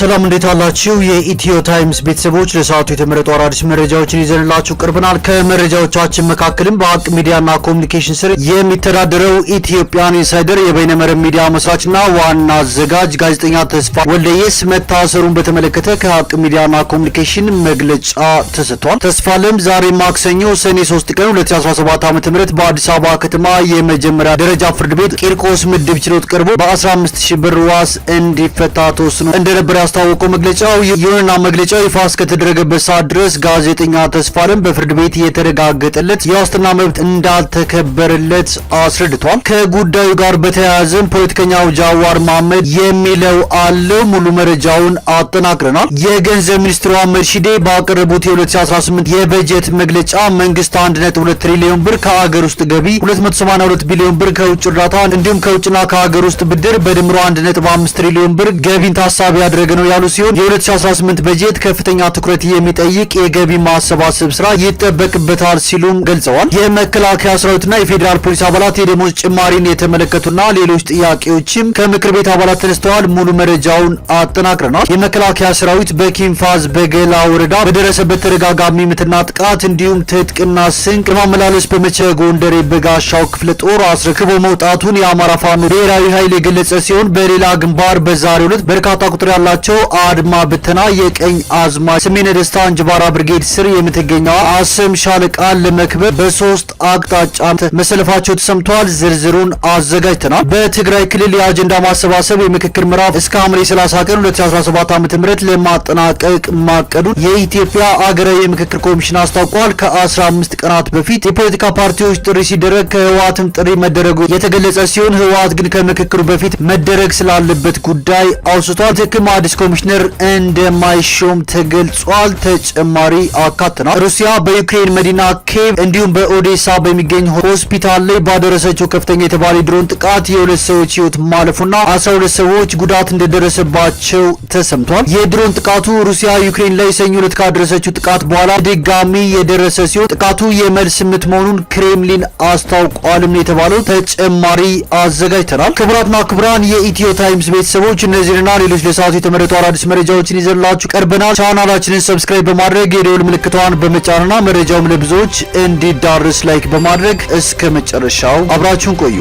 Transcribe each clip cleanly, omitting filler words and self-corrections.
ሰላም እንዴት አላችሁ? የኢትዮ ታይምስ ቤተሰቦች ለሰዓቱ የተመረጡ አዳዲስ መረጃዎችን ይዘንላችሁ ቀርበናል። ከመረጃዎቻችን መካከልም በሀቅ ሚዲያና ኮሙኒኬሽን ስር የሚተዳደረው ኢትዮጵያን ኢንሳይደር የበይነመረብ ሚዲያ መስራችና ዋና አዘጋጅ ጋዜጠኛ ተስፋ ወልደየስ መታሰሩን በተመለከተ ከሀቅ ሚዲያና ኮሙኒኬሽን መግለጫ ተሰጥቷል። ተስፋለም ዛሬ ማክሰኞ ሰኔ 3 ቀን 2017 ዓ.ም በአዲስ አበባ ከተማ የመጀመሪያ ደረጃ ፍርድ ቤት ቂርቆስ ምድብ ችሎት ቀርቦ በ15000 ብር ዋስ እንዲፈታ ተወስኖ እንደነበር ያስታወቀው መግለጫው ይሁንና መግለጫው ይፋ እስከተደረገበት ሰዓት ድረስ ጋዜጠኛ ተስፋለም በፍርድ ቤት የተረጋገጠለት የዋስትና መብት እንዳልተከበረለት አስረድቷል። ከጉዳዩ ጋር በተያያዘም ፖለቲከኛው ጃዋር መሐመድ የሚለው አለው። ሙሉ መረጃውን አጠናቅረናል። የገንዘብ ሚኒስትሩ አህመድ ሺዴ ባቀረቡት የ2018 የበጀት መግለጫ መንግስት 1.2 ትሪሊዮን ብር ከአገር ውስጥ ገቢ 282 ቢሊዮን ብር ከውጭ እርዳታ እንዲሁም ከውጭና ከሀገር ውስጥ ብድር በድምሮ 1.5 ትሪሊዮን ብር ገቢን ታሳቢ ያደረገ ነው ያሉ ሲሆን የ2018 በጀት ከፍተኛ ትኩረት የሚጠይቅ የገቢ ማሰባሰብ ስራ ይጠበቅበታል ሲሉም ገልጸዋል። የመከላከያ ሰራዊትና የፌዴራል ፖሊስ አባላት የደሞዝ ጭማሪን የተመለከቱና ሌሎች ጥያቄዎችም ከምክር ቤት አባላት ተነስተዋል። ሙሉ መረጃውን አጠናቅረናል። የመከላከያ ሰራዊት በኪንፋዝ በገላ ወረዳ በደረሰበት ተደጋጋሚ ምትና ጥቃት እንዲሁም ትጥቅና ስንቅ ለማመላለስ በመቼ ጎንደር በጋሻው ክፍለ ጦር አስረክቦ መውጣቱን የአማራ ፋኖ ብሔራዊ ኃይል የገለጸ ሲሆን በሌላ ግንባር በዛሬው ዕለት በርካታ ቁጥር ያላቸው አድማ ብተና የቀኝ አዝማች ሰሜነ ደስታ እንጅባራ ብርጌድ ስር የምትገኘው አሰም ሻለቃን ለመክበብ በሶስት አቅጣጫ መሰለፋቸው ተሰምቷል። ዝርዝሩን አዘጋጅተናል። በትግራይ ክልል የአጀንዳ ማሰባሰብ የምክክር ምዕራፍ እስከ ሐምሌ 30 ቀን 2017 ዓ.ም ለማጠናቀቅ ማቀዱን የኢትዮጵያ አገራዊ የምክክር ኮሚሽን አስታውቋል። ከ15 ቀናት በፊት የፖለቲካ ፓርቲዎች ጥሪ ሲደረግ ከህወሓትም ጥሪ መደረጉ የተገለጸ ሲሆን ህወሓት ግን ከምክክሩ በፊት መደረግ ስላለበት ጉዳይ አውስቷል። ትክክል አዲስ ኮሚሽነር እንደማይሾም ተገልጿል። ተጨማሪ አካተናል። ሩሲያ በዩክሬን መዲና ኬቭ እንዲሁም በኦዴሳ በሚገኝ ሆስፒታል ላይ ባደረሰችው ከፍተኛ የተባለ ድሮን ጥቃት የሁለት ሰዎች ህይወት ማለፉና 12 ሰዎች ጉዳት እንደደረሰባቸው ተሰምቷል። የድሮን ጥቃቱ ሩሲያ ዩክሬን ላይ ሰኞ ዕለት ካደረሰችው ጥቃት በኋላ ድጋሚ የደረሰ ሲሆን ጥቃቱ የመልስ ምት መሆኑን ክሬምሊን አስታውቋልም የተባለው ተጨማሪ አዘጋጅተናል። ክቡራትና ክቡራን የኢትዮ ታይምስ ቤተሰቦች እነዚህና ሌሎች ለሰዓቱ የተመረጡ አዳዲስ መረጃዎችን ይዘንላችሁ ቀርበናል። ቻናላችንን ሰብስክራይብ በማድረግ የደወል ምልክቷን በመጫንና መረጃውም ለብዙዎች እንዲዳረስ ላይክ በማድረግ እስከ መጨረሻው አብራችሁን ቆዩ።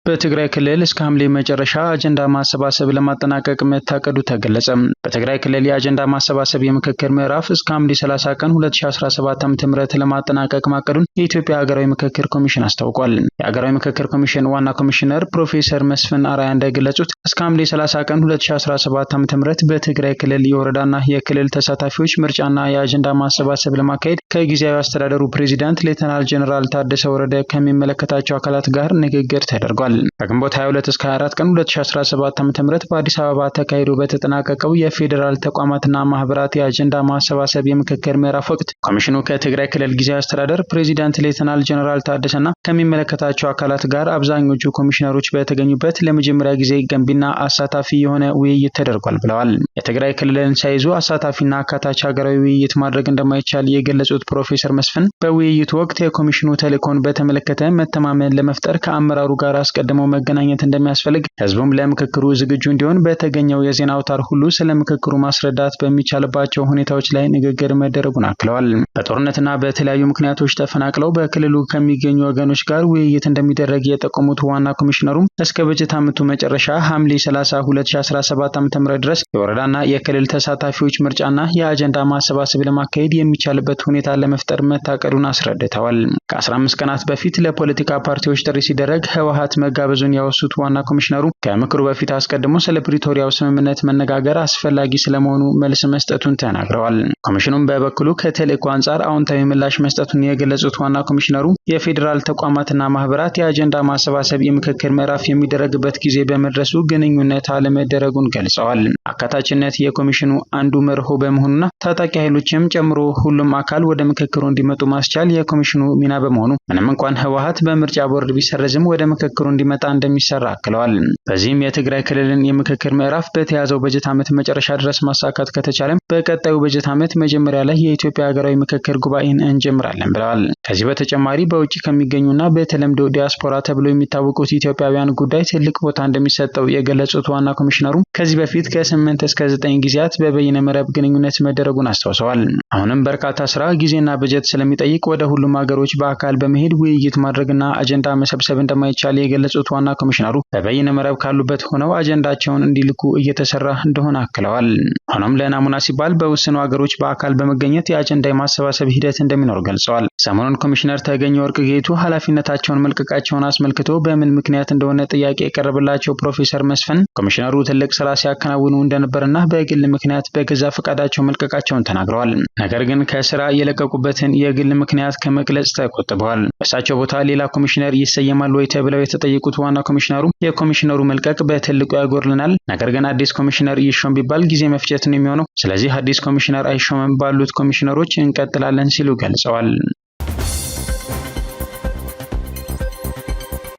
በትግራይ ክልል እስከ ሐምሌ መጨረሻ አጀንዳ ማሰባሰብ ለማጠናቀቅ መታቀዱ ተገለጸ። በትግራይ ክልል የአጀንዳ ማሰባሰብ የምክክር ምዕራፍ እስከ ሐምሌ 30 ቀን 2017 ዓ.ም ለማጠናቀቅ ማቀዱን የኢትዮጵያ ሀገራዊ ምክክር ኮሚሽን አስታውቋል። የሀገራዊ ምክክር ኮሚሽን ዋና ኮሚሽነር ፕሮፌሰር መስፍን አራያ እንደገለጹት እስከ ሐምሌ 30 ቀን 2017 ዓ.ም በትግራይ ክልል የወረዳና የክልል ተሳታፊዎች ምርጫና የአጀንዳ ማሰባሰብ ለማካሄድ ከጊዜያዊ አስተዳደሩ ፕሬዚዳንት ሌተናል ጄኔራል ታደሰ ወረደ ከሚመለከታቸው አካላት ጋር ንግግር ተደርጓል። ከግንቦት 22 እስከ 24 ቀን 2017 ዓ.ም በአዲስ አበባ ተካሂዶ በተጠናቀቀው የፌዴራል ተቋማትና ማህበራት የአጀንዳ ማሰባሰብ የምክክር ምዕራፍ ወቅት ኮሚሽኑ ከትግራይ ክልል ጊዜያዊ አስተዳደር ፕሬዚዳንት ሌተናል ጄኔራል ታደሰና ከሚመለከታቸው አካላት ጋር አብዛኞቹ ኮሚሽነሮች በተገኙበት ለመጀመሪያ ጊዜ ገንቢና አሳታፊ የሆነ ውይይት ተደርጓል ብለዋል። የትግራይ ክልልን ሳይዙ አሳታፊና አካታች ሀገራዊ ውይይት ማድረግ እንደማይቻል የገለጹት ፕሮፌሰር መስፍን በውይይቱ ወቅት የኮሚሽኑ ተልዕኮን በተመለከተ መተማመን ለመፍጠር ከአመራሩ ጋር አስቀድመው መገናኘት እንደሚያስፈልግ ህዝቡም ለምክክሩ ዝግጁ እንዲሆን በተገኘው የዜና አውታር ሁሉ ስለ ምክክሩ ማስረዳት በሚቻልባቸው ሁኔታዎች ላይ ንግግር መደረጉን አክለዋል። በጦርነትና በተለያዩ ምክንያቶች ተፈናቅለው በክልሉ ከሚገኙ ወገኖች ጋር ውይይት እንደሚደረግ የጠቆሙት ዋና ኮሚሽነሩም እስከ በጀት ዓመቱ መጨረሻ ሐምሌ 30 2017 ዓ.ም ድረስ የወረዳና የክልል ተሳታፊዎች ምርጫና የአጀንዳ ማሰባሰብ ለማካሄድ የሚቻልበት ሁኔታ ለመፍጠር መታቀዱን አስረድተዋል። ከ15 ቀናት በፊት ለፖለቲካ ፓርቲዎች ጥሪ ሲደረግ ህወሓት መጋበዙን ያወሱት ዋና ኮሚሽነሩ ከምክሩ በፊት አስቀድሞ ስለ ፕሪቶሪያው ስምምነት መነጋገር አስፈላጊ ስለመሆኑ መልስ መስጠቱን ተናግረዋል። ኮሚሽኑም በበኩሉ ከተልዕኮ አንጻር አዎንታዊ ምላሽ መስጠቱን የገለጹት ዋና ኮሚሽነሩ የፌዴራል ተቋማትና ማህበራት የአጀንዳ ማሰባሰብ የምክክር ምዕራፍ የሚደረግበት ጊዜ በመድረሱ ግንኙነት አለመደረጉን ገልጸዋል። አካታችነት የኮሚሽኑ አንዱ መርሆ በመሆኑና ታጣቂ ኃይሎችም ጨምሮ ሁሉም አካል ወደ ምክክሩ እንዲመጡ ማስቻል የኮሚሽኑ ሚና በመሆኑ ምንም እንኳን ህወሓት በምርጫ ቦርድ ቢሰረዝም ወደ ምክክሩ እንዲመጣ እንደሚሰራ አክለዋል። በዚህም የትግራይ ክልልን የምክክር ምዕራፍ በተያዘው በጀት ዓመት መጨረሻ ድረስ ማሳካት ከተቻለም በቀጣዩ በጀት ዓመት መጀመሪያ ላይ የኢትዮጵያ ሀገራዊ ምክክር ጉባኤን እንጀምራለን ብለዋል። ከዚህ በተጨማሪ በውጭ ከሚገኙና በተለምዶ ዲያስፖራ ተብሎ የሚታወቁት ኢትዮጵያውያን ጉዳይ ትልቅ ቦታ እንደሚሰጠው የገለጹት ዋና ኮሚሽነሩ ከዚህ በፊት ከ8 እስከ 9 ጊዜያት በበይነ መረብ ግንኙነት መደረጉን አስታውሰዋል። አሁንም በርካታ ስራ ጊዜና በጀት ስለሚጠይቅ ወደ ሁሉም ሀገሮች በአካል በመሄድ ውይይት ማድረግና አጀንዳ መሰብሰብ እንደማይቻል የገለጹት ዋና ኮሚሽነሩ በበይነ መረብ ካሉበት ሆነው አጀንዳቸውን እንዲልኩ እየተሰራ እንደሆነ አክለዋል። ሆኖም ለናሙና ሲባል በውስኑ ሀገሮች በአካል በመገኘት የአጀንዳ የማሰባሰብ ሂደት እንደሚኖር ገልጸዋል። ሰሞኑን ኮሚሽነር ተገኘ ወርቅ ጌቱ ኃላፊነታቸውን መልቀቃቸውን አስመልክቶ በምን ምክንያት እንደሆነ ጥያቄ የቀረበላቸው ፕሮፌሰር መስፍን ኮሚሽነሩ ትልቅ ስራ ሲያከናውኑ እንደነበርና በግል ምክንያት በገዛ ፈቃዳቸው መልቀቃቸውን ተናግረዋል። ነገር ግን ከስራ የለቀቁበትን የግል ምክንያት ከመግለጽ ተቆጥበዋል። በእሳቸው ቦታ ሌላ ኮሚሽነር ይሰየማል ወይ ተብለው የተጠየቁት ዋና ኮሚሽነሩ የኮሚሽነሩ መልቀቅ በትልቁ ያጎርልናል፣ ነገር ግን አዲስ ኮሚሽነር ይሾም ቢባል ጊዜ መፍጀት ነው የሚሆነው፣ ስለዚህ አዲስ ኮሚሽነር አይሾምም፣ ባሉት ኮሚሽነሮች እንቀጥላለን ሲሉ ገልጸዋል።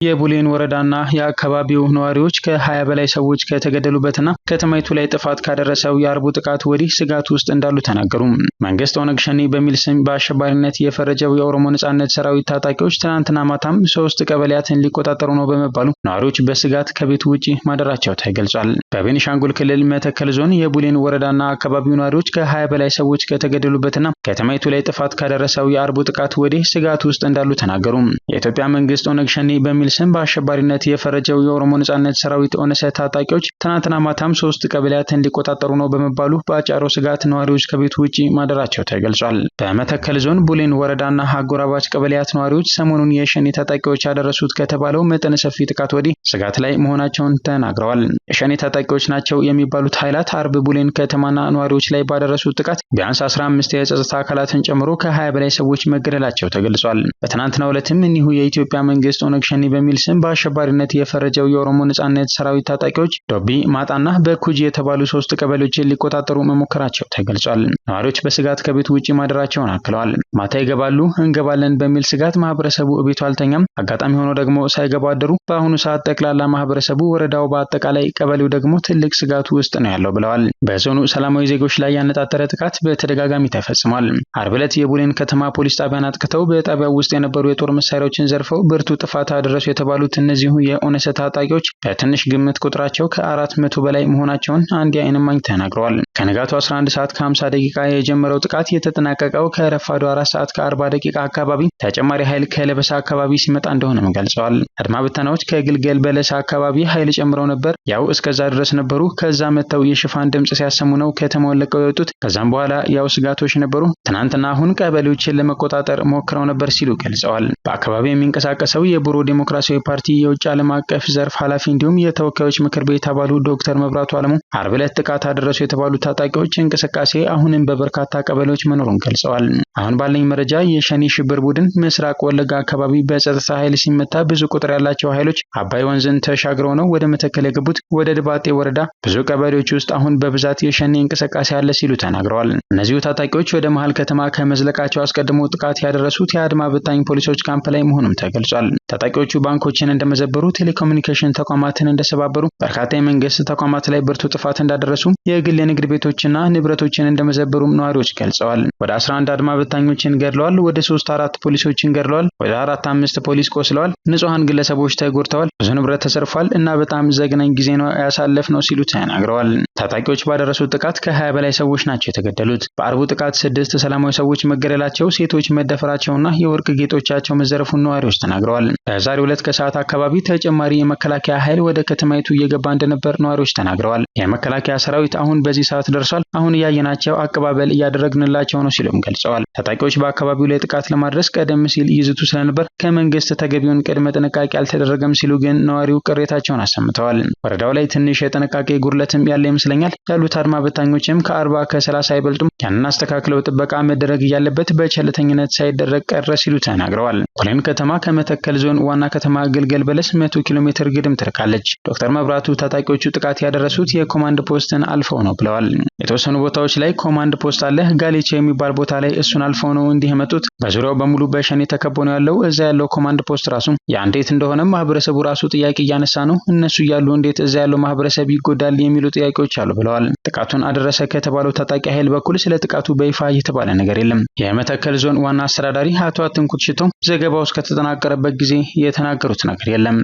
የቡሌን ወረዳና የአካባቢው ነዋሪዎች ከ20 በላይ ሰዎች ከተገደሉበትና ከተማይቱ ላይ ጥፋት ካደረሰው የአርቡ ጥቃት ወዲህ ስጋት ውስጥ እንዳሉ ተናገሩ። መንግስት ኦነግ ሸኔ በሚል ስም በአሸባሪነት የፈረጀው የኦሮሞ ነጻነት ሰራዊት ታጣቂዎች ትናንትና ማታም 3 ቀበሌያትን ሊቆጣጠሩ ነው በመባሉ ነዋሪዎች በስጋት ከቤት ውጪ ማደራቸው ተገልጿል። በቤኒሻንጉል ክልል መተከል ዞን የቡሌን ወረዳና አካባቢው ነዋሪዎች ከ20 በላይ ሰዎች ከተገደሉበትና ከተማይቱ ላይ ጥፋት ካደረሰው የአርቡ ጥቃት ወዲህ ስጋት ውስጥ እንዳሉ ተናገሩ። የኢትዮጵያ መንግስት ኦነግ ሸኔ በሚል ስም በአሸባሪነት የፈረጀው የኦሮሞ ነጻነት ሰራዊት ኦነሰ ታጣቂዎች ትናንትና ማታም 3 ቀበሌያትን ሊቆጣጠሩ ነው በመባሉ በአጫሮ ስጋት ነዋሪዎች ከቤት ውጪ ማደራቸው ተገልጿል። በመተከል ዞን ቡሌን ወረዳና አጎራባች ቀበሌያት ነዋሪዎች ሰሞኑን የሸኔ ታጣቂዎች ያደረሱት ከተባለው መጠነ ሰፊ ጥቃት ወዲህ ስጋት ላይ መሆናቸውን ተናግረዋል። የሸኔ ታጣቂዎች ናቸው የሚባሉት ኃይላት አርብ ቡሌን ከተማና ነዋሪዎች ላይ ባደረሱት ጥቃት ቢያንስ 15 የጸጥታ አካላትን ጨምሮ ከ20 በላይ ሰዎች መገደላቸው ተገልጿል። በትናንትናው ዕለትም እኒሁ የኢትዮጵያ መንግስት ኦነግ ሸኔ በሚል ስም በአሸባሪነት የፈረጀው የኦሮሞ ነጻነት ሰራዊት ታጣቂዎች ዶቢ ማጣና በኩጂ የተባሉ 3 ቀበሌዎችን ሊቆጣጠሩ መሞከራቸው ተገልጿል። ነዋሪዎች በስጋት ከቤት ውጪ ማደራቸውን አክለዋል። ማታ ይገባሉ እንገባለን በሚል ስጋት ማህበረሰቡ ቤቱ አልተኛም። አጋጣሚ ሆኖ ደግሞ ሳይገቡ አደሩ። በአሁኑ ሰዓት ጠቅላላ ማህበረሰቡ ወረዳው በአጠቃላይ ቀበሌው ደግሞ ትልቅ ስጋት ውስጥ ነው ያለው ብለዋል። በዞኑ ሰላማዊ ዜጎች ላይ ያነጣጠረ ጥቃት በተደጋጋሚ ተፈጽሟል። አርብ ዕለት የቡሌን ከተማ ፖሊስ ጣቢያን አጥቅተው በጣቢያው ውስጥ የነበሩ የጦር መሳሪያዎችን ዘርፈው ብርቱ ጥፋት አደረሱ የተባሉት እነዚሁ የኦነሰ ታጣቂዎች በትንሽ ግምት ቁጥራቸው ከ400 በላይ መሆናቸውን አንድ የዓይን እማኝ ተናግረዋል። ከንጋቱ 11 ሰዓት ከ50 ደቂቃ የጀመረው ጥቃት የተጠናቀቀው ከረፋዱ 4 ሰዓት ከ40 ደቂቃ አካባቢ ተጨማሪ ኃይል ከለበሳ አካባቢ ሲመጣ እንደሆነም ገልጸዋል። አድማ ብተናዎች ከግልገል በለሳ አካባቢ ኃይል ጨምረው ነበር። ያው እስከዛ ድረስ ነበሩ። ከዛ መተው የሽፋን ድምጽ ሲያሰሙ ነው ከተማውን ለቀው የወጡት። ከዛም በኋላ ያው ስጋቶች ነበሩ። ትናንትና አሁን ቀበሌዎችን ለመቆጣጠር ሞክረው ነበር ሲሉ ገልጸዋል። በአካባቢው የሚንቀሳቀሰው የቦሮ ዲሞክራሲያዊ ፓርቲ የውጭ ዓለም አቀፍ ዘርፍ ኃላፊ እንዲሁም የተወካዮች ምክር ቤት አባሉ ዶክተር መብራቱ አለሙ አርብ ዕለት ጥቃት አደረሱ የተባሉ ታጣቂዎች እንቅስቃሴ አሁንም በበርካታ ቀበሌዎች መኖሩን ገልጸዋል። አሁን ባለኝ መረጃ የሸኔ ሽብር ቡድን ምስራቅ ወለጋ አካባቢ በጸጥታ ኃይል ሲመታ ብዙ ቁጥር ያላቸው ኃይሎች አባይ ወንዝን ተሻግረው ነው ወደ መተከል የገቡት። ወደ ድባጤ ወረዳ ብዙ ቀበሌዎች ውስጥ አሁን በብዛት የሸኔ እንቅስቃሴ አለ ሲሉ ተናግረዋል። እነዚሁ ታጣቂዎች ወደ መሃል ከተማ ከመዝለቃቸው አስቀድሞ ጥቃት ያደረሱት የአድማ በታኝ ፖሊሶች ካምፕ ላይ መሆኑም ተገልጿል። ታጣቂዎቹ ባንኮችን እንደመዘበሩ፣ ቴሌኮሙኒኬሽን ተቋማትን እንደሰባበሩ፣ በርካታ የመንግስት ተቋማት ላይ ብርቱ ጥፋት እንዳደረሱ፣ የግል የንግድ ቤቶችና ንብረቶችን እንደመዘበሩም ነዋሪዎች ገልጸዋል። ወደ 11 አድማ በታኞችን ገድለዋል። ወደ 3-4 ፖሊሶችን ገድለዋል። ወደ 4-5 ፖሊስ ቆስለዋል። ንጹሃን ግለሰቦች ተጎድተዋል። ብዙ ንብረት ተዘርፏል እና በጣም ዘግናኝ ጊዜ ነው ያሳለፍነው ሲሉ ተናግረዋል። ታጣቂዎች ባደረሱት ጥቃት ከ20 በላይ ሰዎች ናቸው የተገደሉት። በአርቡ ጥቃት 6 ሰላማዊ ሰዎች መገደላቸው፣ ሴቶች መደፈራቸውና የወርቅ ጌጦቻቸው መዘረፉን ነዋሪዎች ተናግረዋል። በዛሬው ዕለት ከሰዓት አካባቢ ተጨማሪ የመከላከያ ኃይል ወደ ከተማይቱ እየገባ እንደነበር ነዋሪዎች ተናግረዋል። የመከላከያ ሰራዊት አሁን በዚህ ሰዓት ደርሷል። አሁን እያየናቸው አቀባበል እያደረግንላቸው ነው ሲሉም ገልጸዋል። ታጣቂዎች በአካባቢው ላይ ጥቃት ለማድረስ ቀደም ሲል ይዝቱ ስለነበር ከመንግስት ተገቢውን ቅድመ ጥንቃቄ አልተደረገም ሲሉ ግን ነዋሪው ቅሬታቸውን አሰምተዋል። ወረዳው ላይ ትንሽ የጥንቃቄ ጉድለትም ያለ ይመስለኛል ያሉት አድማ በታኞችም ከ40-30 አይበልጡም። ያንን አስተካክለው ጥበቃ መደረግ እያለበት በቸልተኝነት ሳይደረግ ቀረ ሲሉ ተናግረዋል። ቡሌን ከተማ ከመተከል ዞን ዋና ከተማ ግልገል በለስ 100 ኪሎ ሜትር ግድም ትርቃለች። ዶክተር መብራቱ ታጣቂዎቹ ጥቃት ያደረሱት የኮማንድ ፖስትን አልፈው ነው ብለዋል። የተወሰኑ ቦታዎች ላይ ኮማንድ ፖስት አለ። ጋሊቻ የሚባል ቦታ ላይ እሱን ድንበሮችን አልፈው ነው እንዲህ የመጡት። በዙሪያው በሙሉ በሸኔ ተከቦ ነው ያለው። እዛ ያለው ኮማንድ ፖስት ራሱ እንዴት እንደሆነ ማህበረሰቡ ራሱ ጥያቄ እያነሳ ነው። እነሱ ያሉ እንዴት እዛ ያለው ማህበረሰብ ይጎዳል የሚሉ ጥያቄዎች አሉ ብለዋል። ጥቃቱን አደረሰ ከተባለው ታጣቂ ኃይል በኩል ስለ ጥቃቱ በይፋ የተባለ ነገር የለም። የመተከል ዞን ዋና አስተዳዳሪ አቶ አትንኩት ሽቶ ዘገባው እስከተጠናቀረበት ጊዜ የተናገሩት ነገር የለም።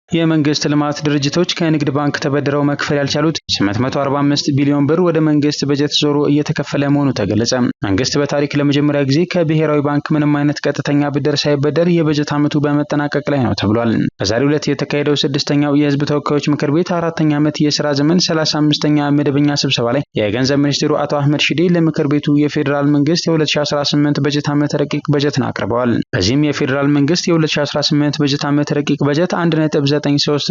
የመንግስት ልማት ድርጅቶች ከንግድ ባንክ ተበድረው መክፈል ያልቻሉት 845 ቢሊዮን ብር ወደ መንግስት በጀት ዞሮ እየተከፈለ መሆኑ ተገለጸ። መንግስት በታሪክ ለመጀመሪያ ጊዜ ከብሔራዊ ባንክ ምንም አይነት ቀጥተኛ ብድር ሳይበደር የበጀት ዓመቱ በመጠናቀቅ ላይ ነው ተብሏል። በዛሬው ዕለት የተካሄደው 6ኛው የህዝብ ተወካዮች ምክር ቤት 4ኛ ዓመት የሥራ ዘመን 35ኛ መደበኛ ስብሰባ ላይ የገንዘብ ሚኒስትሩ አቶ አህመድ ሺዴ ለምክር ቤቱ የፌዴራል መንግስት የ2018 በጀት ዓመት ረቂቅ በጀትን አቅርበዋል። በዚህም የፌዴራል መንግስት የ2018 በጀት ዓመት ረቂቅ በጀት 1.93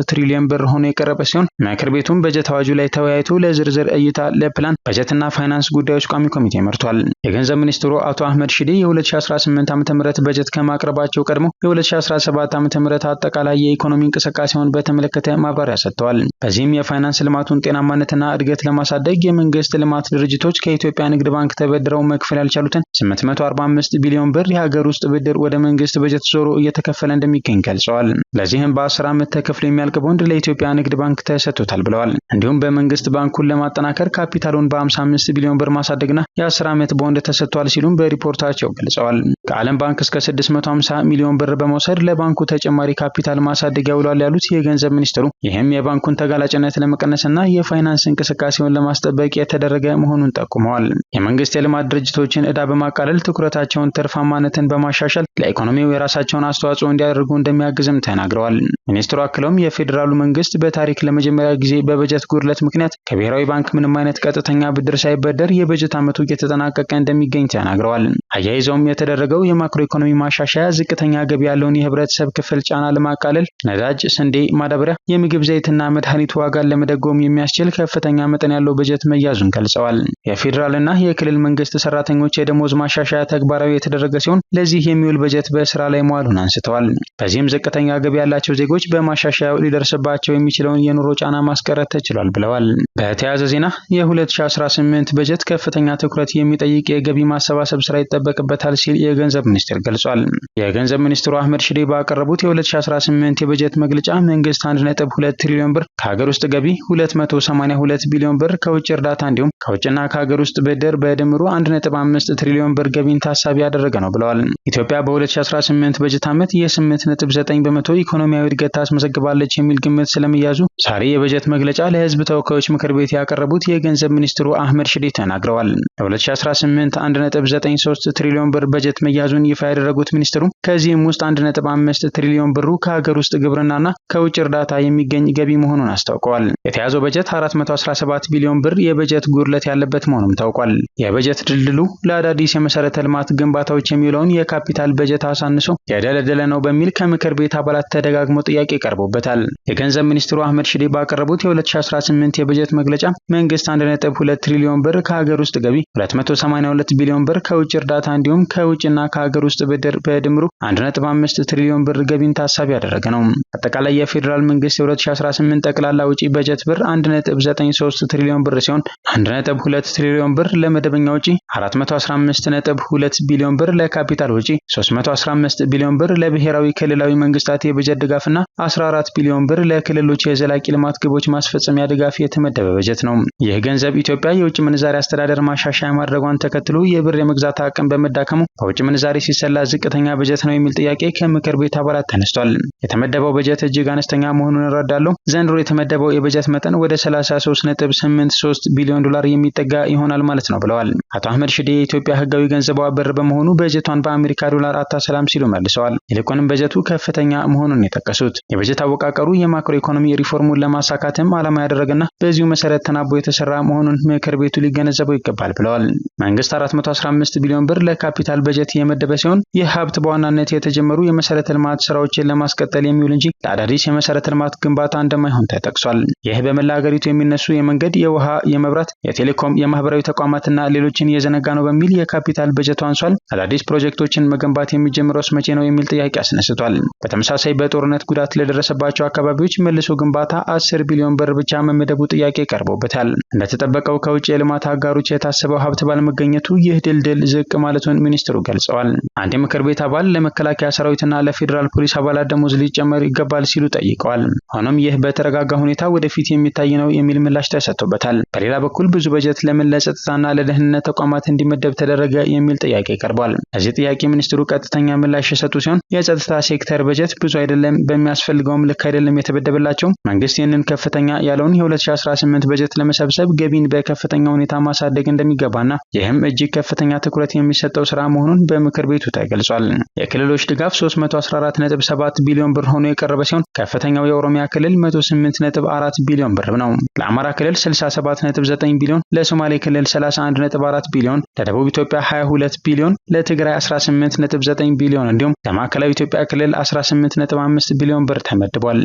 ትሪሊዮን ብር ሆኖ የቀረበ ሲሆን ምክር ቤቱም በጀት አዋጁ ላይ ተወያይቶ ለዝርዝር እይታ ለፕላን በጀትና ፋይናንስ ጉዳዮች ቋሚ ኮሚቴ መርቷል። የገንዘብ ሚኒስትሩ አቶ አህመድ ሺዴ የ2018 ዓ.ም በጀት ከማቅረባቸው ቀድሞ የ2017 ዓ.ም አጠቃላይ የኢኮኖሚ እንቅስቃሴውን በተመለከተ ማብራሪያ ሰጥተዋል። በዚህም የፋይናንስ ልማቱን ጤናማነትና እድገት ለማሳደግ የመንግስት ልማት ድርጅቶች ከኢትዮጵያ ንግድ ባንክ ተበድረው መክፈል ያልቻሉትን 845 ቢሊዮን ብር የሀገር ውስጥ ብድር ወደ መንግስት በጀት ዞሮ እየተከፈለ እንደሚገኝ ገልጸዋል። ለዚህም በ10 ዓመት ተከፍሎ የሚያልቅ ቦንድ ለኢትዮጵያ ንግድ ባንክ ተሰጥቶታል ብለዋል። እንዲሁም በመንግስት ባንኩን ለማጠናከር ካፒታሉን በ55 ቢሊዮን ብር ማሳደግና የ10 ዓመት ቦንድ ተሰጥቷል ሲሉም በሪፖርታቸው ገልጸዋል። ከዓለም ባንክ እስከ 650 ሚሊዮን ብር በመውሰድ ለባንኩ ተጨማሪ ካፒታል ማሳደጊያ ውሏል ያሉት የገንዘብ ሚኒስትሩ ይህም የባንኩን ተጋላጭነት ለመቀነስና የፋይናንስ እንቅስቃሴውን ለማስጠበቅ የተደረገ መሆኑን ጠቁመዋል። የመንግስት የልማት ድርጅቶችን ዕዳ በማቃለል ትኩረታቸውን ትርፋማነትን በማሻሻል ለኢኮኖሚው የራሳቸውን አስተዋጽኦ እንዲያደርጉ እንደሚያግዝም ተናግረዋል። ሚኒስትሩ አክለውም የፌዴራሉ መንግስት በታሪክ ለመጀመሪያ ጊዜ በበጀት ጉድለት ምክንያት ከብሔራዊ ባንክ ምንም አይነት ቀጥተኛ ብድር ሳይበደር የበጀት ዓመቱ እየተጠናቀቀ እንደሚገኝ ተናግረዋል። አያይዘውም የተደረገው የማክሮ ኢኮኖሚ ማሻሻያ ዝቅተኛ ገቢ ያለውን የህብረተሰብ ክፍል ጫና ለማቃለል ነዳጅ፣ ስንዴ፣ ማዳበሪያ፣ የምግብ ዘይትና መድኃኒት ዋጋን ለመደጎም የሚያስችል ከፍተኛ መጠን ያለው በጀት መያዙን ገልጸዋል። የፌዴራልና የክልል መንግስት ሰራተኞች የደሞዝ ማሻሻያ ተግባራዊ የተደረገ ሲሆን ለዚህ የሚውል በጀት በስራ ላይ መዋሉን አንስተዋል። በዚህም ዝቅተኛ ገቢ ያላቸው ዜጎች በማሻሻያው ሊደርስባቸው የሚችለውን የኑሮ ጫና ማስቀረት ተችሏል ብለዋል። በተያያዘ ዜና የ2018 በጀት ከፍተኛ ትኩረት የሚጠይቅ የገቢ ማሰባሰብ ስራ ይጠበቅበታል ሲል የገንዘብ ሚኒስቴር ገልጿል። የገንዘብ ሚኒስትሩ አህመድ ሺዴ ባቀረቡት የ2018 የበጀት መግለጫ መንግስት 1.2 ትሪሊዮን ብር ከሀገር ውስጥ ገቢ 282 ቢሊዮን ብር ከውጭ እርዳታ እንዲሁም ከውጭና ከሀገር ውስጥ ብድር በድምሩ 1.5 ትሪሊዮን ብር ገቢን ታሳቢ ያደረገ ነው ብለዋል። ኢትዮጵያ በ2018 በጀት ዓመት የ8.9 በመቶ ኢኮኖሚያዊ እድገት ታስመዘግባለች የሚል ግምት ስለመያዙ ዛሬ የበጀት መግለጫ ለህዝብ ተወካዮች ምክር ቤት ያቀረቡት የገንዘብ ሚኒስትሩ አህመድ ሺዴ ተናግረዋል። ለ2018 1.93 ትሪሊዮን ብር በጀት መያዙን ይፋ ያደረጉት ሚኒስትሩ ከዚህም ውስጥ 1.5 ትሪሊዮን ብሩ ከሀገር ውስጥ ግብርናና ከውጭ እርዳታ የሚገኝ ገቢ መሆኑን አስታውቀዋል። የተያዘው በጀት 417 ቢሊዮን ብር የበጀት ጉድለት ያለበት መሆኑም ታውቋል። የበጀት ድልድሉ ለአዳዲስ የመሰረተ ልማት ግንባታዎች የሚውለውን የካፒታል በጀት አሳንሶ የደለደለ ነው በሚል ከምክር ቤት አባላት ተደጋግሞ ጥያቄ ቀርቦበታል። የገንዘብ ሚኒስትሩ አህመድ ሺዴ ባቀረቡት የ2018 የበጀት መግለጫ መንግስት 1.2 ትሪሊዮን ብር ከሀገር ውስጥ ገቢ፣ 282 ቢሊዮን ብር ከውጭ እርዳታ እንዲሁም ከውጭና ከሀገር ውስጥ ብድር በድምሩ 1.5 ትሪሊዮን ብር ገቢን ታሳቢ ያደረገ ነው። አጠቃላይ የፌዴራል መንግስት የ2018 ጠቅላላ ውጪ በጀት ብር 1.93 ትሪሊዮን ብር ሲሆን 1.2 ትሪሊዮን ብር ለመደበኛ ውጪ፣ 415.2 ቢሊዮን ብር ለካፒታል ውጪ፣ 315 ቢሊዮን ብር ለብሔራዊ ክልላዊ መንግስታት የበጀት ድጋፍና 14 ቢሊዮን ብር ለክልሎች የዘላቂ ልማት ግቦች ማስፈጸሚያ ድጋፍ የተመደበ በጀት ነው። ይህ ገንዘብ ኢትዮጵያ የውጭ ምንዛሪ አስተዳደር ማሻሻያ ማድረጓን ተከትሎ የብር የመግዛት አቅም በመዳከሙ በውጭ ምንዛሪ ሲሰላ ዝቅተኛ በጀት ነው የሚል ጥያቄ ከምክር ቤት አባላት ተነስቷል። የተመደበው በጀት እጅግ አነስተኛ መሆኑን እረዳለሁ። ዘንድሮ የተመደበው የበጀት መጠን ወደ 33.83 ቢሊዮን ዶላር የሚጠጋ ይሆናል ማለት ነው ብለዋል። አቶ አህመድ ሺዴ የኢትዮጵያ ህጋዊ ገንዘቧ ብር በመሆኑ በጀቷን በአሜሪካ ዶላር አታሰላም ሲሉ መልሰዋል። ይልቁንም በጀቱ ከፍተኛ መሆኑን የጠቀሱት የበጀት አወቃቀሩ የማክሮ ኢኮኖሚ ሪፎርሙን ለማሳካትም ዓላማ ያደረገና በዚሁ መሰረት ተናቦ የተሰራ መሆኑን ምክር ቤቱ ሊገነዘበው ይገባል ብለዋል። መንግስት 415 ቢሊዮን ብር ለካፒታል በጀት የመደበ ሲሆን ይህ ሀብት በዋናነት የተጀመሩ የመሰረተ ልማት ስራዎችን ለማስቀጠል የሚውል እንጂ ለአዳዲስ የመሰረተ ልማት ግንባታ እንደማይሆን ተጠቅሷል። ይህ በመላ ሀገሪቱ የሚነሱ የመንገድ፣ የውሃ፣ የመብራት፣ የቴሌኮም፣ የማህበራዊ ተቋማትና ሌሎችን የዘነጋ ነው በሚል የካፒታል በጀቱ አንሷል። አዳዲስ ፕሮጀክቶችን መገንባት የሚጀምረውስ መቼ ነው የሚል ጥያቄ አስነስቷል። በተመሳሳይ በጦርነት ጉዳት ጉዳት ለደረሰባቸው አካባቢዎች መልሶ ግንባታ 10 ቢሊዮን ብር ብቻ መመደቡ ጥያቄ ቀርቦበታል። እንደተጠበቀው ከውጭ የልማት አጋሮች የታሰበው ሀብት ባለመገኘቱ ይህ ድልድል ዝቅ ማለቱን ሚኒስትሩ ገልጸዋል። አንድ የምክር ቤት አባል ለመከላከያ ሰራዊትና ለፌዴራል ፖሊስ አባላት ደሞዝ ሊጨመር ይገባል ሲሉ ጠይቀዋል። ሆኖም ይህ በተረጋጋ ሁኔታ ወደፊት የሚታይ ነው የሚል ምላሽ ተሰጥቶበታል። በሌላ በኩል ብዙ በጀት ለምን ለጸጥታና ለደህንነት ተቋማት እንዲመደብ ተደረገ የሚል ጥያቄ ቀርቧል። ለዚህ ጥያቄ ሚኒስትሩ ቀጥተኛ ምላሽ የሰጡ ሲሆን የጸጥታ ሴክተር በጀት ብዙ አይደለም፣ በሚያስፈልገውም ልክ አይደለም የተበደበላቸው። መንግስት ይህንን ከፍተኛ ያለውን የ2018 በጀት ለመሰብሰብ ገቢን በከፍተኛ ሁኔታ ማሳደግ እንደሚገባና ይህም እጅግ ከፍተኛ ትኩረት የሚሰጠው ስራ መሆኑን በምክር ቤቱ ተገልጿል። የክልሎች ድጋፍ 314.7 ቢሊዮን ብር ሆኖ የቀረበ ሲሆን ከፍተኛው የኦሮሚያ ክልል 108.4 ቢሊዮን ብር ነው። ለአማራ ክልል 67.9 ቢሊዮን፣ ለሶማሌ ክልል 31.4 ቢሊዮን፣ ለደቡብ ኢትዮጵያ 22 ቢሊዮን፣ ለትግራይ 18.9 ቢሊዮን እንዲሁም ለማዕከላዊ ኢትዮጵያ ክልል 18.5 ቢሊዮን ብር ተመድቧል።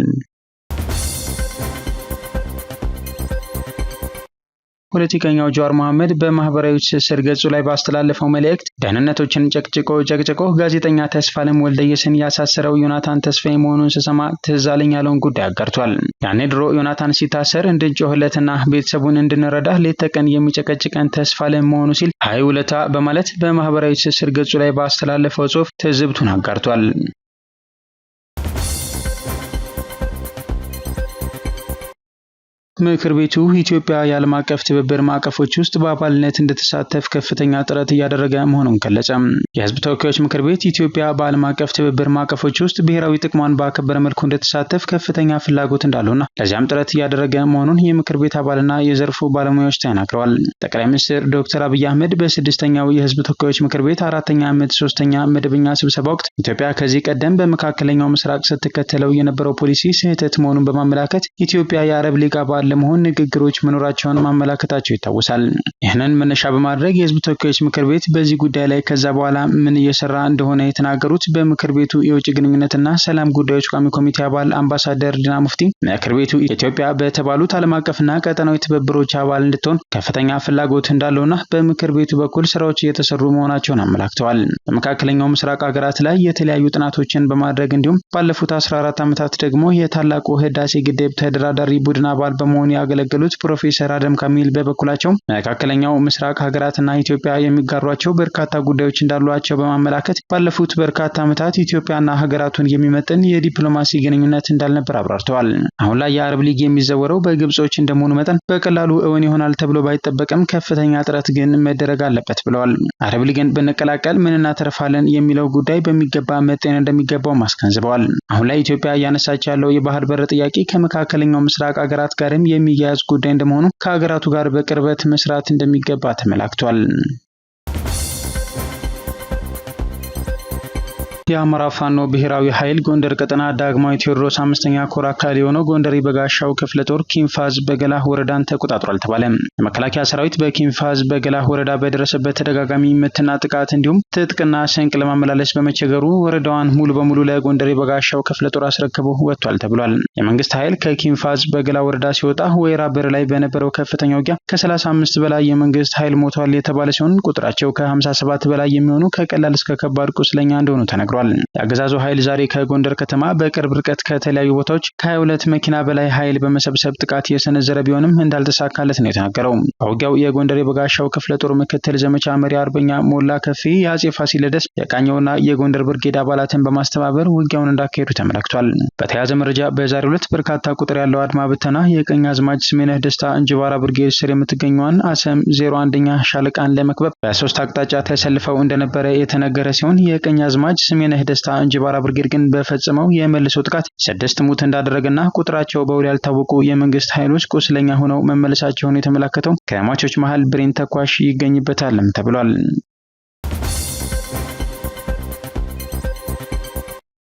ፖለቲከኛው ጀዋር መሐመድ በማህበራዊ ትስስር ገጹ ላይ ባስተላለፈው መልእክት ደህንነቶችን ጨቅጭቆ ጋዜጠኛ ተስፋለም ወልደየስን ያሳሰረው ዮናታን ተስፋዬ መሆኑን ስሰማ ትዝ አለኝ ያለውን ጉዳይ አጋርቷል። ያኔ ድሮ ዮናታን ሲታሰር እንድንጮህለትና ቤተሰቡን እንድንረዳ ሌት ተቀን የሚጨቀጭቀን ተስፋለም መሆኑ ሲል ሀይ ውለታ በማለት በማህበራዊ ትስስር ገጹ ላይ ባስተላለፈው ጽሑፍ ትዝብቱን አጋርቷል። ምክር ቤቱ ኢትዮጵያ የዓለም አቀፍ ትብብር ማዕቀፎች ውስጥ በአባልነት እንድትሳተፍ ከፍተኛ ጥረት እያደረገ መሆኑን ገለጸ። የህዝብ ተወካዮች ምክር ቤት ኢትዮጵያ በዓለም አቀፍ ትብብር ማዕቀፎች ውስጥ ብሔራዊ ጥቅሟን ባከበረ መልኩ እንድትሳተፍ ከፍተኛ ፍላጎት እንዳለውና ለዚያም ጥረት እያደረገ መሆኑን የምክር ቤት አባልና የዘርፉ ባለሙያዎች ተናግረዋል። ጠቅላይ ሚኒስትር ዶክተር አብይ አህመድ በ6ኛው የህዝብ ተወካዮች ምክር ቤት 4ኛ ዓመት 3ኛ መደበኛ ስብሰባ ወቅት ኢትዮጵያ ከዚህ ቀደም በመካከለኛው ምስራቅ ስትከተለው የነበረው ፖሊሲ ስህተት መሆኑን በማመላከት ኢትዮጵያ የአረብ ሊግ አባል ለመሆን ንግግሮች መኖራቸውን ማመላከታቸው ይታወሳል። ይህንን መነሻ በማድረግ የህዝብ ተወካዮች ምክር ቤት በዚህ ጉዳይ ላይ ከዛ በኋላ ምን እየሰራ እንደሆነ የተናገሩት በምክር ቤቱ የውጭ ግንኙነትና ሰላም ጉዳዮች ቋሚ ኮሚቴ አባል አምባሳደር ዲና ሙፍቲ ምክር ቤቱ ኢትዮጵያ በተባሉት ዓለም አቀፍና ቀጠናዊ ትብብሮች አባል እንድትሆን ከፍተኛ ፍላጎት እንዳለውና በምክር ቤቱ በኩል ስራዎች እየተሰሩ መሆናቸውን አመላክተዋል። በመካከለኛው ምስራቅ ሀገራት ላይ የተለያዩ ጥናቶችን በማድረግ እንዲሁም ባለፉት 14 ዓመታት ደግሞ የታላቁ ህዳሴ ግድብ ተደራዳሪ ቡድን አባል በመሆን ያገለገሉት ፕሮፌሰር አደም ካሚል በበኩላቸው መካከለኛው ምስራቅ ሀገራትና ኢትዮጵያ የሚጋሯቸው በርካታ ጉዳዮች እንዳሏቸው በማመላከት ባለፉት በርካታ ዓመታት ኢትዮጵያና ሀገራቱን የሚመጥን የዲፕሎማሲ ግንኙነት እንዳልነበር አብራርተዋል። አሁን ላይ የአረብ ሊግ የሚዘወረው በግብጾች እንደመሆኑ መጠን በቀላሉ እውን ይሆናል ተብሎ ባይጠበቅም ከፍተኛ ጥረት ግን መደረግ አለበት ብለዋል። አረብ ሊግን ብንቀላቀል ምን እናተርፋለን የሚለው ጉዳይ በሚገባ መጤን እንደሚገባው አስገንዝበዋል። አሁን ላይ ኢትዮጵያ እያነሳች ያለው የባህር በር ጥያቄ ከመካከለኛው ምስራቅ ሀገራት ጋርም የሚያያዝ ጉዳይ እንደመሆኑ ከሀገራቱ ጋር በቅርበት መስራት እንደሚገባ ተመላክቷል። የአማራ ፋኖ ብሔራዊ ኃይል ጎንደር ቀጠና ዳግማዊ ቴዎድሮስ 5ኛ ኮር አካል የሆነው ጎንደር በጋሻው ክፍለ ጦር ኪንፋዝ በገላህ ወረዳን ተቆጣጥሯል ተባለ። የመከላከያ ሰራዊት በኪንፋዝ በገላህ ወረዳ በደረሰበት ተደጋጋሚ ምትና ጥቃት እንዲሁም ትጥቅና ስንቅ ለማመላለስ በመቸገሩ ወረዳዋን ሙሉ በሙሉ ለጎንደር በጋሻው ክፍለ ጦር አስረክቦ ወጥቷል ተብሏል። የመንግስት ኃይል ከኪንፋዝ በገላ ወረዳ ሲወጣ ወይራ በር ላይ በነበረው ከፍተኛ ውጊያ ከ35 በላይ የመንግስት ኃይል ሞቷል የተባለ ሲሆን ቁጥራቸው ከ57 በላይ የሚሆኑ ከቀላል እስከ ከባድ ቁስለኛ እንደሆኑ ተነግሯል። የአገዛዙ ኃይል ዛሬ ከጎንደር ከተማ በቅርብ ርቀት ከተለያዩ ቦታዎች ከ22 መኪና በላይ ኃይል በመሰብሰብ ጥቃት የሰነዘረ ቢሆንም እንዳልተሳካለት ነው የተናገረው። በውጊያው የጎንደር የበጋሻው ክፍለ ጦር ምክትል ዘመቻ መሪ አርበኛ ሞላ ከፊ የአጼ ፋሲለደስ የቃኘውና የጎንደር ብርጌድ አባላትን በማስተባበር ውጊያውን እንዳካሄዱ ተመላክቷል። በተያያዘ መረጃ በዛሬው ዕለት በርካታ ቁጥር ያለው አድማ ብተና የቀኝ አዝማች ስሜነህ ደስታ እንጅባራ ብርጌድ ስር የምትገኘዋን አሰም 01ኛ ሻለቃን ለመክበብ በ3 አቅጣጫ ተሰልፈው እንደነበረ የተነገረ ሲሆን የቀኝ አዝማች ስሜነህ ደስታ እንጅባራ ብርጌድ ግን በፈጸመው የመልሶ ጥቃት 6 ሙት እንዳደረገና ቁጥራቸው በውል ያልታወቁ የመንግስት ኃይሎች ቁስለኛ ሆነው መመለሳቸውን የተመለከተው ከሟቾች መሃል ብሬን ተኳሽ ይገኝበታልም ተብሏል።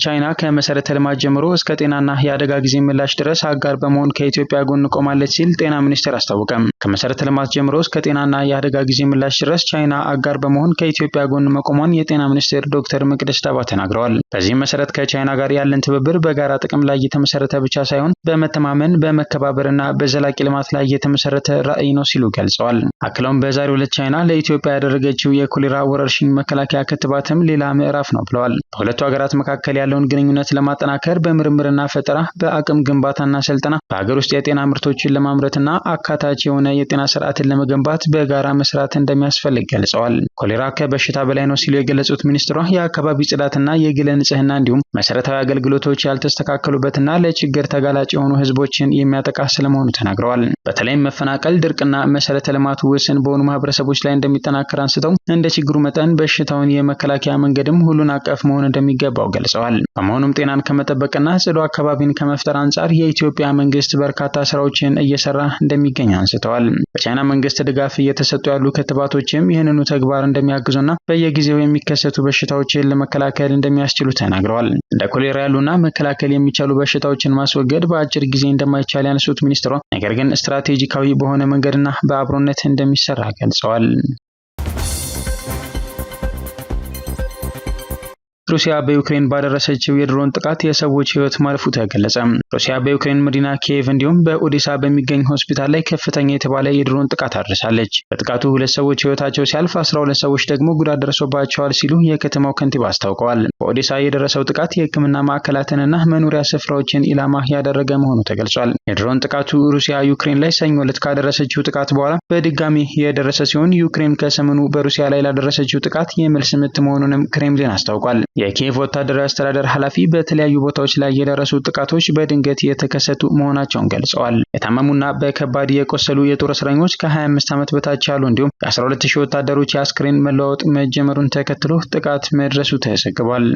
ቻይና ከመሰረተ ልማት ጀምሮ እስከ ጤናና የአደጋ ጊዜ ምላሽ ድረስ አጋር በመሆን ከኢትዮጵያ ጎን ቆማለች ሲል ጤና ሚኒስቴር አስታወቀ። ከመሰረተ ልማት ጀምሮ እስከ ጤናና የአደጋ ጊዜ ምላሽ ድረስ ቻይና አጋር በመሆን ከኢትዮጵያ ጎን መቆሟን የጤና ሚኒስቴር ዶክተር መቅደስ ዳባ ተናግረዋል። በዚህም መሰረት ከቻይና ጋር ያለን ትብብር በጋራ ጥቅም ላይ የተመሰረተ ብቻ ሳይሆን በመተማመን በመከባበርና በዘላቂ ልማት ላይ የተመሰረተ ራዕይ ነው ሲሉ ገልጸዋል። አክለውም በዛሬው ዕለት ቻይና ለኢትዮጵያ ያደረገችው የኮሌራ ወረርሽኝ መከላከያ ክትባትም ሌላ ምዕራፍ ነው ብለዋል። በሁለቱ ሀገራት መካከል ያለውን ግንኙነት ለማጠናከር በምርምርና ፈጠራ፣ በአቅም ግንባታና ስልጠና፣ በሀገር ውስጥ የጤና ምርቶችን ለማምረትና አካታች የሆነ የጤና ስርዓትን ለመገንባት በጋራ መስራት እንደሚያስፈልግ ገልጸዋል። ኮሌራ ከበሽታ በላይ ነው ሲሉ የገለጹት ሚኒስትሯ የአካባቢ ጽዳትና የግል ንጽህና እንዲሁም መሰረታዊ አገልግሎቶች ያልተስተካከሉበትና ለችግር ተጋላጭ የሆኑ ህዝቦችን የሚያጠቃ ስለመሆኑ ተናግረዋል። በተለይም መፈናቀል፣ ድርቅና መሰረተ ልማቱ ውስን በሆኑ ማህበረሰቦች ላይ እንደሚጠናከር አንስተው እንደ ችግሩ መጠን በሽታውን የመከላከያ መንገድም ሁሉን አቀፍ መሆን እንደሚገባው ገልጸዋል። በመሆኑም ጤናን ከመጠበቅና ጽዱ አካባቢን ከመፍጠር አንጻር የኢትዮጵያ መንግስት በርካታ ስራዎችን እየሰራ እንደሚገኝ አንስተዋል። በቻይና መንግስት ድጋፍ እየተሰጡ ያሉ ክትባቶችም ይህንኑ ተግባር እንደሚያግዙና በየጊዜው የሚከሰቱ በሽታዎችን ለመከላከል እንደሚያስችሉ ተናግረዋል። እንደ ኮሌራ ያሉና መከላከል የሚቻሉ በሽታዎችን ማስወገድ በአጭር ጊዜ እንደማይቻል ያነሱት ሚኒስትሯ ነገር ግን ስትራቴጂካዊ በሆነ መንገድና በአብሮነት እንደሚሰራ ገልጸዋል። ሩሲያ በዩክሬን ባደረሰችው የድሮን ጥቃት የሰዎች ህይወት ማለፉ ተገለጸ። ሩሲያ በዩክሬን መዲና ኪየቭ እንዲሁም በኦዴሳ በሚገኝ ሆስፒታል ላይ ከፍተኛ የተባለ የድሮን ጥቃት አድርሳለች። በጥቃቱ 2 ሰዎች ህይወታቸው ሲያልፍ 12 ሰዎች ደግሞ ጉዳት ደርሶባቸዋል ሲሉ የከተማው ከንቲባ አስታውቀዋል። በኦዴሳ የደረሰው ጥቃት የህክምና ማዕከላትንና መኖሪያ ስፍራዎችን ኢላማ ያደረገ መሆኑ ተገልጿል። የድሮን ጥቃቱ ሩሲያ ዩክሬን ላይ ሰኞ ዕለት ካደረሰችው ጥቃት በኋላ በድጋሚ የደረሰ ሲሆን ዩክሬን ከሰሞኑ በሩሲያ ላይ ላደረሰችው ጥቃት የመልስ ምት መሆኑንም ክሬምሊን አስታውቋል። የኪየቭ ወታደራዊ አስተዳደር ኃላፊ በተለያዩ ቦታዎች ላይ የደረሱ ጥቃቶች በድንገት የተከሰቱ መሆናቸውን ገልጸዋል። የታመሙና በከባድ የቆሰሉ የጦር እስረኞች ከ25 ዓመት በታች ያሉ እንዲሁም የ12000 ወታደሮች የአስክሬን መለዋወጥ መጀመሩን ተከትሎ ጥቃት መድረሱ ተዘግቧል።